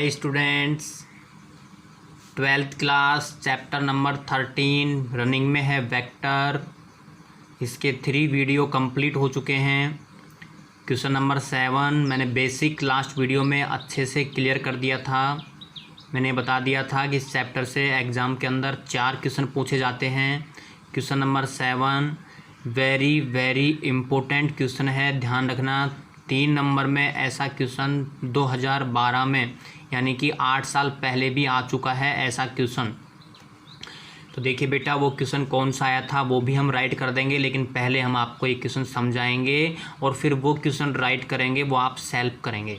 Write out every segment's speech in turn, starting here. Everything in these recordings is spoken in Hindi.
Hi students, 12th class chapter number 13 running में है वेक्टर। इसके 3 वीडियो कंप्लीट हो चुके हैं। क्वेश्चन नंबर 7 मैंने बेसिक लास्ट वीडियो में अच्छे से क्लियर कर दिया था। मैंने बता दिया था कि इस चैप्टर से एग्ज़ाम के अंदर 4 क्वेश्चन पूछे जाते हैं। Question number 7 very very important question है, ध्यान रखना। 3 नंबर में ऐसा क्वेश्चन 2012 में यानी कि 8 साल पहले भी आ चुका है ऐसा क्वेश्चन। तो देखिए बेटा, वो क्वेश्चन कौन सा आया था वो भी हम राइट कर देंगे, लेकिन पहले हम आपको एक क्वेश्चन समझाएंगे और फिर वो क्वेश्चन राइट करेंगे, वो आप सेल्फ करेंगे।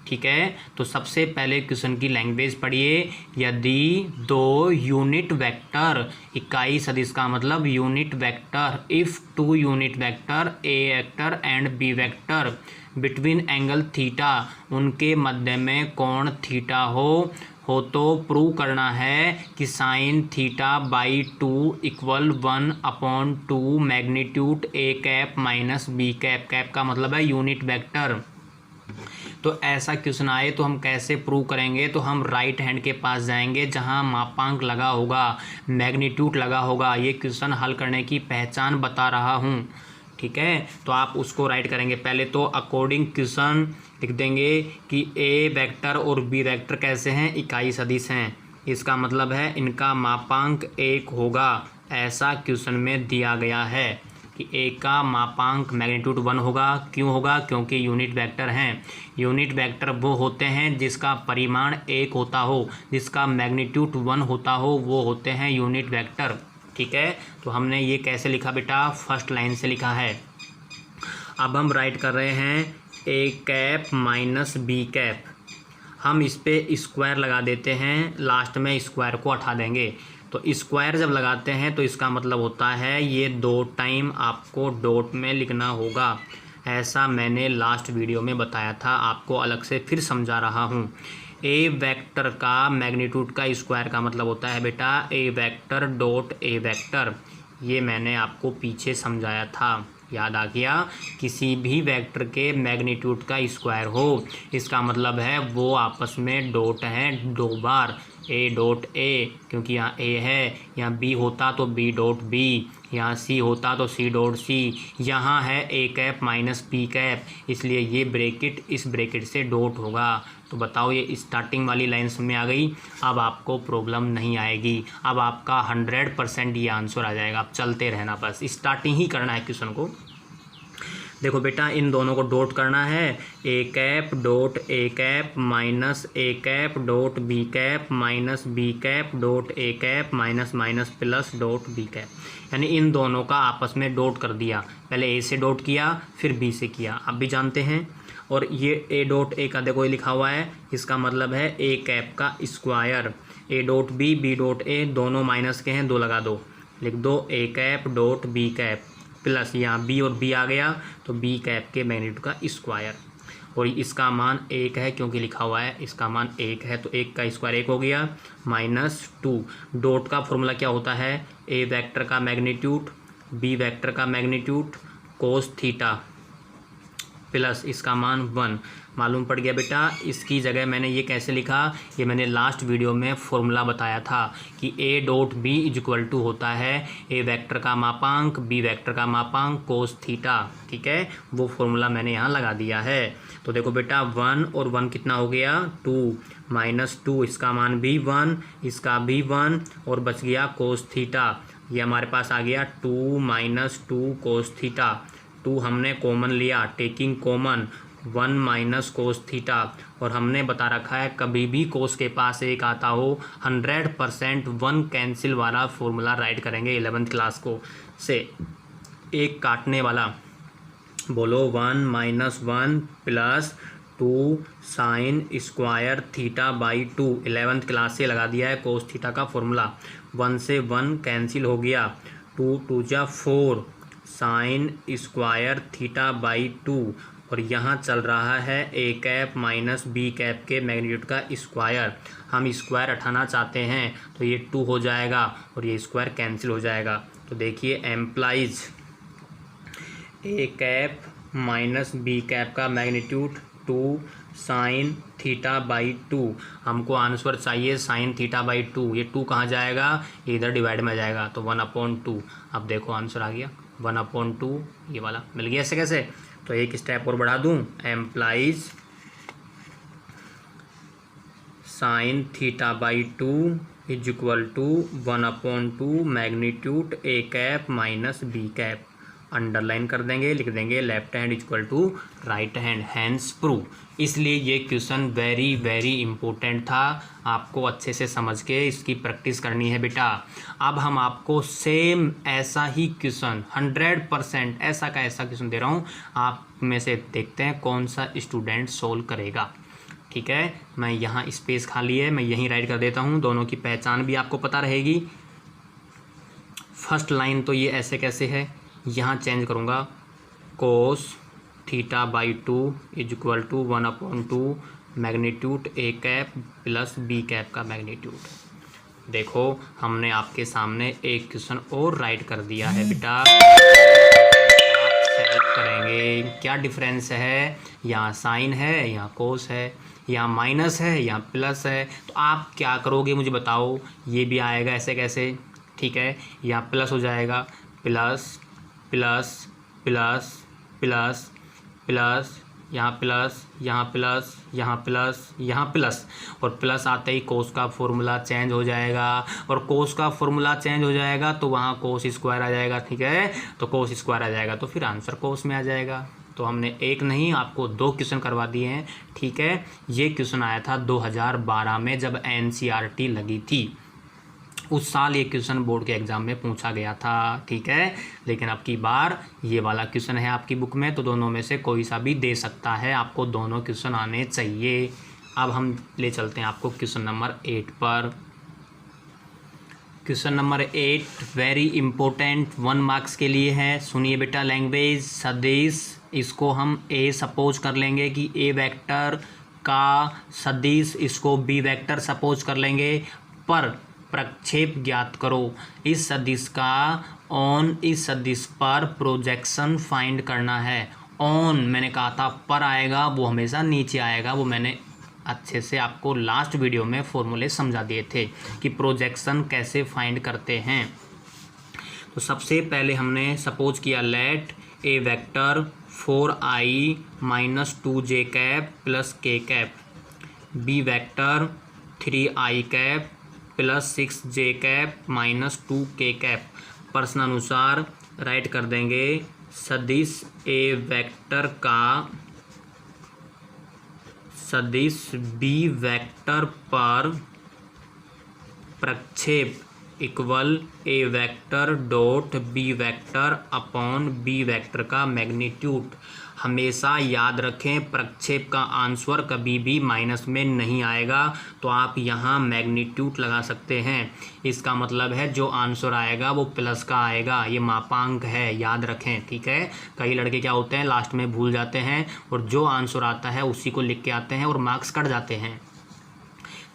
ठीक है, तो सबसे पहले क्वेश्चन की लैंग्वेज पढ़िए। यदि 2 यूनिट वेक्टर, इकाई सदिश का मतलब unit vector, if 2 unit vector A vector and B vector between angle theta, उनके मध्य में कोण थीटा हो तो प्रूव करना है कि sine theta by 2 equal 1/2 magnitude A cap minus B cap. Cap का मतलब है यूनिट वेक्टर। तो ऐसा क्वेश्चन आए तो हम कैसे प्रूव करेंगे? तो हम राइट हैंड के पास जाएंगे जहां मापांक लगा होगा, मैग्नीट्यूड लगा होगा। ये क्वेश्चन हल करने की पहचान बता रहा हूं, ठीक है। तो आप उसको राइट करेंगे। पहले तो अकॉर्डिंग क्वेश्चन लिख देंगे कि ए वेक्टर और बी वेक्टर कैसे हैं, इकाई सदिश हैं। इसका मतलब है इनका मापांक 1 होगा, ऐसा क्वेश्चन में दिया गया है कि ए का मापांक मैग्नीट्यूड 1 होगा। क्यों होगा? क्योंकि यूनिट वेक्टर हैं। यूनिट वेक्टर वो होते हैं जिसका परिमाण 1 होता हो, जिसका मैग्नीट्यूड 1 होता हो, वो होते हैं यूनिट वेक्टर। ठीक है, तो हमने ये कैसे लिखा बेटा? फर्स्ट लाइन से लिखा है। अब हम राइट कर रहे हैं ए कैप माइनस बी कैप। हम इस पर स्क्वायर लगा देते हैं, लास्ट में स्क्वायर को हटा देंगे। तो स्क्वायर जब लगाते हैं तो इसका मतलब होता है ये 2 टाइम आपको डॉट में लिखना होगा। ऐसा मैंने लास्ट वीडियो में बताया था, आपको अलग से फिर समझा रहा हूँ। ए वेक्टर का मैग्नीट्यूड का स्क्वायर का मतलब होता है बेटा ए वेक्टर डॉट ए वेक्टर। ये मैंने आपको पीछे समझाया था, याद आ गया? किसी भी वेक्टर के मैग्नीट्यूड का स्क्वायर हो, इसका मतलब है वो आपस में डॉट है 2 बार। ए डॉट ए, क्योंकि यहाँ ए है, यहाँ बी होता तो बी डॉट बी, यहाँ सी होता तो सी डॉट सी, यहाँ है A cap minus B cap, इसलिए ये ब्रैकेट इस ब्रैकेट से डॉट होगा। तो बताओ, ये स्टार्टिंग वाली लाइन में आ गई। अब आपको प्रॉब्लम नहीं आएगी, अब आपका 100% ये आंसर आ जाएगा। अब चलते रहना, बस स्टार्टिंग ही करना है क्वेश्चन को। देखो बेटा, इन दोनों को डॉट करना है। A cap dot A cap minus A cap dot B cap minus B cap dot A cap minus minus plus dot B cap, यानी इन दोनों का आपस में डॉट कर दिया। पहले ए से डॉट किया, फिर बी से किया, अब भी जानते हैं। और ये ए डॉट ए का देखो ये लिखा हुआ है, इसका मतलब है ए कैप का square. A dot B, B dot A, दोनों माइनस के हैं, 2 लगा दो, लिख दो A cap dot B cap plus यहाँ बी और बी आ गया तो बी कैप के मैग्नीट्यूड का स्क्वायर। और इसका मान 1 है क्योंकि लिखा हुआ है इसका मान 1 है, तो 1 का स्क्वायर 1 हो गया माइनस 2। डॉट का फॉर्मूला क्या होता है? ए वेक्टर का मैग्नीट्यूड बी वेक्टर का मैग्नीट्यूड कोस थीटा प्लस इसका मान 1। मालूम पड़ गया बेटा? इसकी जगह मैंने ये कैसे लिखा, ये मैंने लास्ट वीडियो में फॉर्मूला बताया था कि A dot B is equal to होता है ए वेक्टर का मापांक बी वेक्टर का मापांक कोस थीटा। ठीक है, वो फॉर्मूला मैंने यहाँ लगा दिया है। तो देखो बेटा, 1 और 1 कितना हो गया? 2 माइनस 2, इसका मान भी 1, इसका भी 1, और बच गया कोस थीटा। ये हमारे पास आ गया 2 माइनस 2 कोस थीटा। 2 हमने कॉमन लिया, taking common 1 minus cos theta. और हमने बता रखा है कभी भी कोस के पास 1 आता हो 100% 1 कैंसिल वाला फॉर्मूला राइट करेंगे 11th क्लास को से। 1 काटने वाला, बोलो 1 minus 1 plus 2 sine square theta by 2। 11th class से लगा दिया है कोस थीटा का फॉर्मूला। 1 से 1 कैंसिल हो गया, 2 2 जा 4 साइन स्क्वायर थीटा बाई 2। और यहाँ चल रहा है A cap minus B cap के मैग्नीट्यूड का स्क्वायर। हम स्क्वायर हटाना चाहते हैं तो ये 2 हो जाएगा और ये स्क्वायर कैंसिल हो जाएगा। तो देखिए, एम्प्लाइज ए कैप माइनस बी कैप का मैग्नीट्यूड 2 साइन थीटा बाई 2। हमको आंसर चाहिए साइन थीटा बाई 2। ये 2 कहाँ जाएगा, इधर डिवाइड में जाएगा, तो 1/2। अब देखो आंसर आ गया 1/2, ये वाला मिल गया। ऐसे कैसे, तो एक स्टेप और बढ़ा दूँ, implies sine theta by 2 is equal to 1/2 magnitude A cap minus B cap. Underline कर देंगे, लिख देंगे left hand equal to right hand, hence prove. इसलिए ये क्वेश्चन वेरी वेरी इंपॉर्टेंट था, आपको अच्छे से समझ के इसकी प्रैक्टिस करनी है बेटा। अब हम आपको सेम ऐसा ही क्वेश्चन 100% ऐसा का ऐसा क्वेश्चन दे रहा हूँ, आप में से देखते हैं कौन सा स्टूडेंट सोल्व करेगा। ठीक है, मैं यहाँ स्पेस खाली है, मैं यहीं राइट कर देता हूँ, दोनों की पहचान भी आपको पता रहेगी। फर्स्ट लाइन तो ये ऐसे कैसे है, यहाँ चेंज करूँगा, cos theta by 2 is equal to 1/2 magnitude A cap plus B cap का मैग्नीट्यूड। देखो हमने आपके सामने एक क्वेश्चन और राइट कर दिया है बेटा। सेलेक्ट करेंगे क्या डिफरेंस है, यहाँ साइन है, यहाँ कोस है, यहाँ माइनस है, यहाँ प्लस है, तो आप क्या करोगे मुझे बताओ। ये भी आएगा ऐसे कैसे, ठीक है, यहाँ प्लस हो जाएगा, plus plus plus plus plus, यहाँ प्लस, यहाँ प्लस, यहाँ प्लस, यहाँ प्लस, और प्लस आते ही कोस का फॉर्मूला चेंज हो जाएगा, और कोस का फॉर्मूला चेंज हो जाएगा तो वहाँ कोस स्क्वायर आ जाएगा। ठीक है, तो कोस स्क्वायर आ जाएगा तो फिर आंसर कोस में आ जाएगा। तो हमने एक नहीं आपको 2 क्वेश्चन करवा दिए हैं। ठीक है, ये क्वेश्चन आया था 2012 में जब NCERT लगी थी, उस साल ये क्वेश्चन बोर्ड के एग्ज़ाम में पूछा गया था। ठीक है, लेकिन अब की बार ये वाला क्वेश्चन है आपकी बुक में, तो दोनों में से कोई सा भी दे सकता है, आपको दोनों क्वेश्चन आने चाहिए। अब हम ले चलते हैं आपको क्वेश्चन नंबर 8 पर। Question number 8 very important 1 marks के लिए है। सुनिए बेटा, लैंग्वेज सदिश, इसको हम ए सपोज कर लेंगे कि ए वेक्टर का सदिश, इसको बी वेक्टर सपोज कर लेंगे, पर प्रक्षेप ज्ञात करो। इस सदिश का ऑन इस सदिश पर प्रोजेक्शन फाइंड करना है। ऑन मैंने कहा था पर आएगा, वो हमेशा नीचे आएगा, वो मैंने अच्छे से आपको लास्ट वीडियो में फॉर्मूले समझा दिए थे कि प्रोजेक्शन कैसे फाइंड करते हैं। तो सबसे पहले हमने सपोज किया let A vector 4i minus 2j cap plus k cap, B vector 3i cap plus 6j cap minus 2k cap. प्रश्न अनुसार राइट कर देंगे सदिश ए वेक्टर का सदिश बी वेक्टर पर प्रक्षेप equal A vector dot B vector upon B vector का मैग्नीट्यूड। हमेशा याद रखें प्रक्षेप का आंसर कभी भी माइनस में नहीं आएगा, तो आप यहाँ मैग्नीट्यूड लगा सकते हैं। इसका मतलब है जो आंसर आएगा वो प्लस का आएगा, ये मापांक है, याद रखें। ठीक है, कई लड़के क्या होते हैं लास्ट में भूल जाते हैं और जो आंसर आता है उसी को लिख के आते हैं और मार्क्स कट जाते हैं।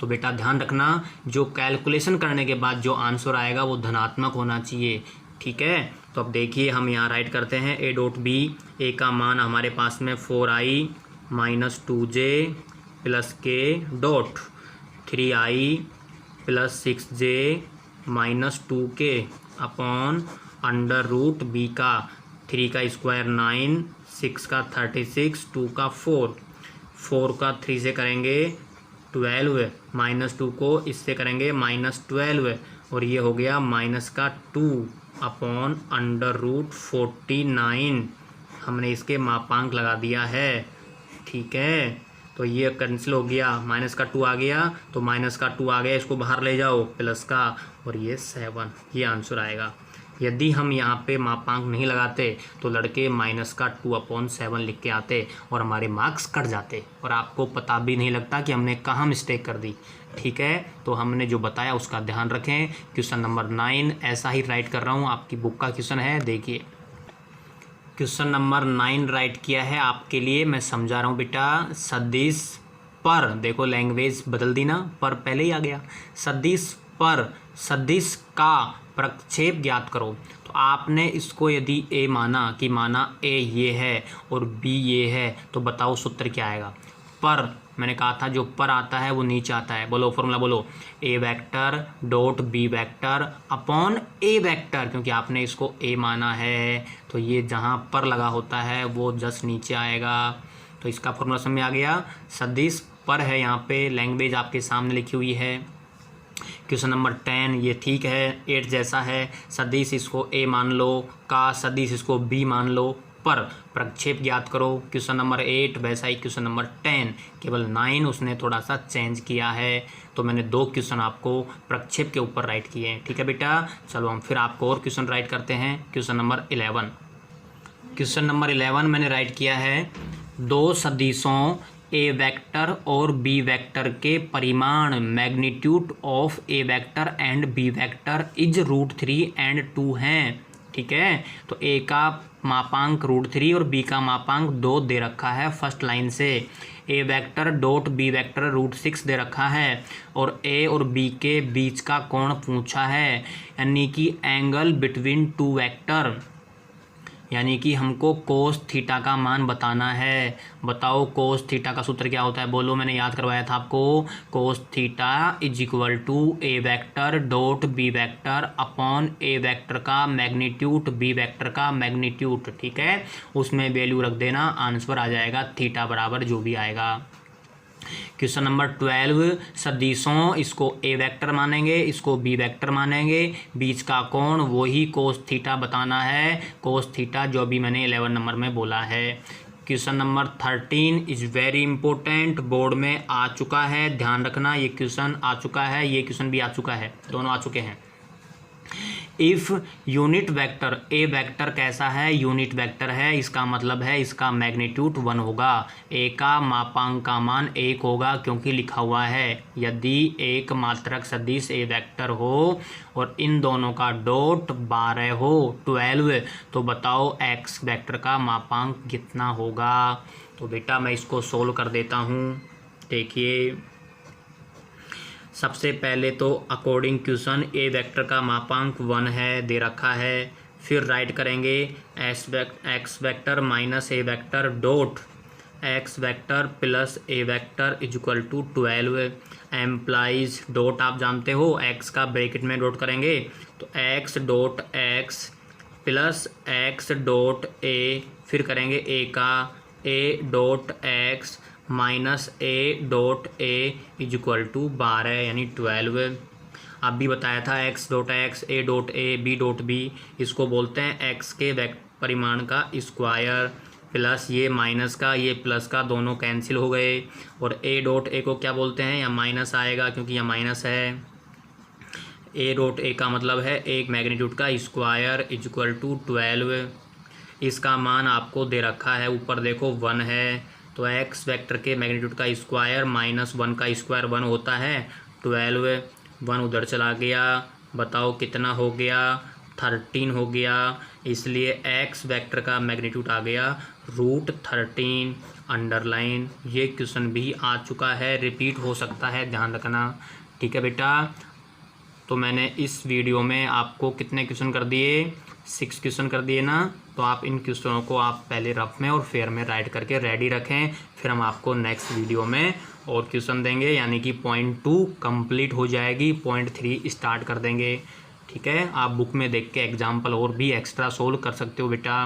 तो बेटा ध्यान रखना, जो कैलकुलेशन करने के बाद जो आंसर आएगा वो धनात्मक होना चाहिए। ठीक है, तो अब देखिए हम यहाँ राइट करते हैं ए डॉट बी। ए का मान हमारे पास में 4i minus 2j plus K dot 3i plus 6j minus 2k upon under root B का 3 का स्क्वायर 9, 6 का 36, 2 का 4 का 3 से करेंगे 12, माइनस 2 को इससे करेंगे माइनस 12, और ये हो गया माइनस का 2 अपॉन अंडर रूट 49। हमने इसके मापांक लगा दिया है। ठीक है, तो ये कैंसिल हो गया, माइनस का 2 आ गया, तो माइनस का 2 आ गया, इसको बाहर ले जाओ प्लस का, और ये 7, ये आंसर आएगा। यदि हम यहाँ पे मापांक नहीं लगाते तो लड़के माइनस का 2/7 लिख के आते और हमारे मार्क्स कट जाते और आपको पता भी नहीं लगता कि हमने कहाँ मिस्टेक कर दी। ठीक है, तो हमने जो बताया उसका ध्यान रखें। क्वेश्चन नंबर 9 ऐसा ही राइट कर रहा हूँ, आपकी बुक का क्वेश्चन है। देखिए क्वेश्चन नंबर 9 राइट किया है आपके लिए, मैं समझा रहा हूँ बेटा। सदिश पर, देखो लैंग्वेज बदल दी ना, पर पहले ही आ गया। सदिश पर सदिश का प्रक्षेप ज्ञात करो। तो आपने इसको यदि ए माना कि माना ए ये है और बी ये है, तो बताओ सूत्र क्या आएगा। पर मैंने कहा था जो पर आता है वो नीचे आता है। बोलो फॉर्मूला बोलो, A vector dot B vector upon A vector, क्योंकि आपने इसको ए माना है तो ये जहाँ पर लगा होता है वो जस्ट नीचे आएगा। तो इसका फॉर्मूला समझ में आ गया। सदिश पर है, यहाँ पे लैंग्वेज आपके सामने लिखी हुई है। क्वेश्चन नंबर 10 ये ठीक है, 8 जैसा है। सदिश इसको ए मान लो, का सदिश इसको बी मान लो, पर प्रक्षेप ज्ञात करो। क्वेश्चन नंबर 8 वैसा ही क्वेश्चन नंबर 10, केवल 9 उसने थोड़ा सा चेंज किया है। तो मैंने 2 क्वेश्चन आपको प्रक्षेप के ऊपर राइट किए हैं। ठीक है बेटा, चलो हम फिर आपको और क्वेश्चन राइट करते हैं। क्वेश्चन नंबर 11, क्वेश्चन नंबर 11 मैंने राइट किया है, 2 सदिशों ए वेक्टर और बी वेक्टर के परिमाण magnitude of A vector and B vector is √3 and 2 हैं। ठीक है, तो ए का मापांक √3 और बी का मापांक 2 दे रखा है फर्स्ट लाइन से। ए वेक्टर डॉट बी वेक्टर √6 दे रखा है और ए और बी के बीच का कोण पूछा है, यानी कि एंगल बिटवीन 2 वेक्टर, यानी कि हमको कोस थीटा का मान बताना है। बताओ कोस थीटा का सूत्र क्या होता है, बोलो। मैंने याद करवाया था आपको, cos theta is equal to A vector dot B vector upon A vector का मैग्नीट्यूड बी वेक्टर का मैग्नीट्यूड। ठीक है, उसमें वैल्यू रख देना, आंसर आ जाएगा थीटा बराबर जो भी आएगा। क्वेश्चन नंबर 12, सदिशों इसको ए वेक्टर मानेंगे, इसको बी वेक्टर मानेंगे, बीच का कोण वही कोस थीटा बताना है, कोस थीटा जो भी मैंने 11 नंबर में बोला है। Question number 13 is very important, board में आ चुका है, ध्यान रखना। ये क्वेश्चन आ चुका है, ये क्वेश्चन भी आ चुका है, दोनों आ चुके हैं। If unit vector, A vector कैसा है, यूनिट वेक्टर है, इसका मतलब है इसका मैग्नीट्यूड 1 होगा। ए का मापांक का मान 1 होगा क्योंकि लिखा हुआ है यदि एक मात्रक सदिश ए वेक्टर हो और इन दोनों का डॉट 12 हो 12, तो बताओ एक्स वेक्टर का मापांक कितना होगा। तो बेटा मैं इसको सोल्व कर देता हूँ। देखिए सबसे पहले तो अकॉर्डिंग क्वेश्चन ए वेक्टर का मापांक 1 है, दे रखा है। फिर राइट करेंगे X vector minus A vector dot X vector plus A vector is equal to 12 implies dot, आप जानते हो एक्स का ब्रैकेट में डॉट करेंगे तो X dot X plus X dot A, फिर करेंगे ए का A dot X minus A dot A is equal to 12 यानी 12। अब भी बताया था X dot X, A dot A, B dot B, इसको बोलते हैं एक्स के परिमाण का स्क्वायर, प्लस ये माइनस का ये प्लस का दोनों कैंसिल हो गए, और ए डॉट ए को क्या बोलते हैं, या माइनस आएगा क्योंकि यह माइनस है। ए डॉट ए का मतलब है एक मैग्नीट्यूड का स्क्वायर इज इक्वल टू 12। इसका मान आपको दे रखा है, ऊपर देखो 1 है, तो एक्स वेक्टर के मैग्नीट्यूड का स्क्वायर माइनस 1 का स्क्वायर 1 होता है, 12, 1 उधर चला गया, बताओ कितना हो गया, 13 हो गया। इसलिए एक्स वेक्टर का मैग्नीट्यूड आ गया √13 अंडरलाइन। ये क्वेश्चन भी आ चुका है, रिपीट हो सकता है, ध्यान रखना। ठीक है बेटा, तो मैंने इस वीडियो में आपको कितने क्वेश्चन कर दिए, 6 क्वेश्चन कर दिए ना। तो आप इन क्वेश्चनों को आप पहले रफ में और फेयर में राइट करके रेडी रखें, फिर हम आपको नेक्स्ट वीडियो में और क्वेश्चन देंगे, यानी कि पॉइंट 2 कंप्लीट हो जाएगी, पॉइंट 3 स्टार्ट कर देंगे। ठीक है, आप बुक में देख के एग्जाम्पल और भी एक्स्ट्रा सोल्व कर सकते हो बेटा।